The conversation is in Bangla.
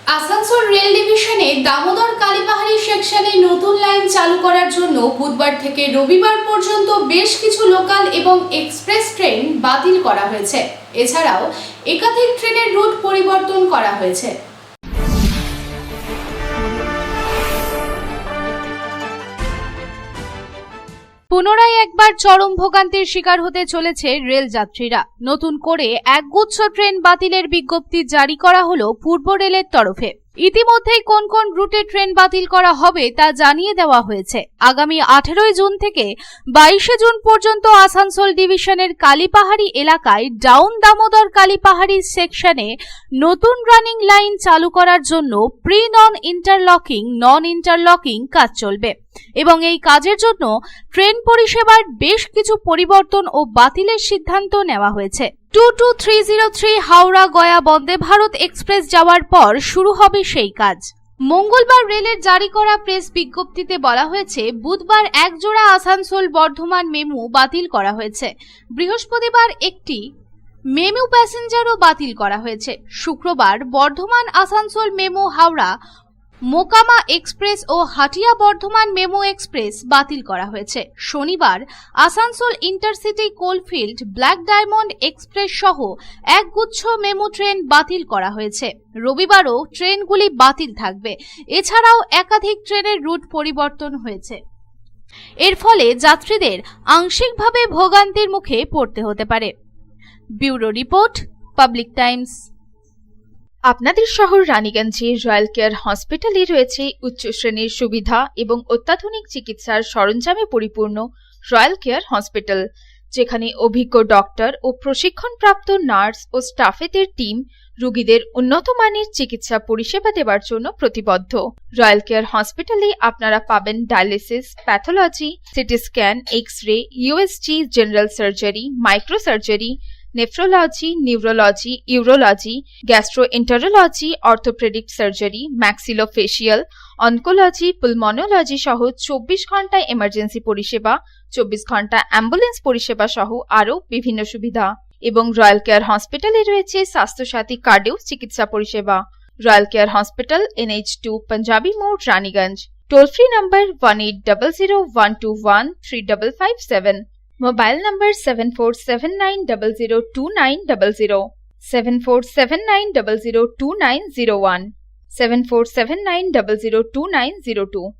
আসানসোল রেল ডিভিশনে দামোদর কালীপাহাড়ি সেকশনে নতুন লাইন চালু করার জন্য বুধবার থেকে রবিবার পর্যন্ত বেশ কিছু লোকাল এবং এক্সপ্রেস ট্রেন বাতিল করা হয়েছে। এছাড়াও একাধিক ট্রেনের রুট পরিবর্তন করা হয়েছে। পুনরায় একবার চরম ভোগান্তির শিকার হতে চলেছে রেল যাত্রীরা। নতুন করে একগুচ্ছ ট্রেন বাতিলের বিজ্ঞপ্তি জারি করা হলো পূর্ব রেলের তরফে। ইতিমধ্যেই কোন কোন রুটে ট্রেন বাতিল করা হবে তা জানিয়ে দেওয়া হয়েছে। আগামী 18 জুন থেকে 22 জুন পর্যন্ত আসানসোল ডিভিশনের কালীপাহাড়ি এলাকায় ডাউন দামোদর কালীপাহাড়ি সেকশনে নতুন রানিং লাইন চালু করার জন্য প্রি নন ইন্টারলকিং কাজ চলবে এবং এই কাজের জন্য ট্রেন পরিষেবার বেশ কিছু পরিবর্তন ও বাতিলের সিদ্ধান্ত নেওয়া হয়েছে। 22303 হাওড়া গয়া বন্দে ভারত এক্সপ্রেস যাওয়ার পর শুরু হবে সেই কাজ। মঙ্গলবার রেলের জারি করা প্রেস বিজ্ঞপ্তিতে বলা হয়েছে, বুধবার এক জোড়া আসানসোল বর্ধমান মেমু বাতিল করা হয়েছে। বৃহস্পতিবার একটি মেমু প্যাসেঞ্জারও বাতিল করা হয়েছে। শুক্রবার বর্ধমান আসানসোল মেমু হাওড়া মোকামা এক্সপ্রেস ও হাটিয়া বর্ধমান মেমু এক্সপ্রেস বাতিল করা হয়েছে। শনিবার Asansol intercity coalfield black diamond express সহ একগুচ্ছ মেমু ট্রেন বাতিল করা হয়েছে। রবিবারও ট্রেনগুলি বাতিল থাকবে। এছাড়াও একাধিক ট্রেনের রুট পরিবর্তন হয়েছে। এর ফলে যাত্রীদের আংশিকভাবে ভোগান্তির মুখে পড়তে হতে পারে। Bureau report, public Times. আপনাদের শহর রানীগঞ্জে রয়্যাল কেয়ার হসপিটালে রয়েছে উচ্চ শ্রেণীর সুবিধা এবং অত্যাধুনিক চিকিৎসার সরঞ্জামে পরিপূর্ণ রয়্যাল কেয়ার হসপিটাল, যেখানে অভিজ্ঞ ডক্টর ও প্রশিক্ষণপ্রাপ্ত নার্স ও স্টাফেদের টিম রোগীদের উন্নত মানের চিকিৎসা পরিষেবা দেওয়ার জন্য প্রতিবদ্ধ। রয়্যাল কেয়ার হসপিটালে আপনারা পাবেন dialysis, pathology, CT scan, X-ray, USG, general surgery, microsurgery, nephrology, neurology, urology, gastroenterology, orthopaedic surgery, maxillofacial, oncology, pulmonology সহ 24 ঘন্টা এমার্জেন্সি পরিষেবা, 24 ঘন্টা অ্যাম্বুলেন্স পরিষেবা সহ আরও বিভিন্ন সুবিধা। এবং রয়্যাল কেয়ার হসপিটালে রয়েছে স্বাস্থ্যসাথী কার্ডেও চিকিৎসা পরিষেবা। Royal care hospital, NH2 panjabi মোড়, Raniganj. Toll free number 180012135557। Mobile number 7479002900, 7479002901, 7479002902।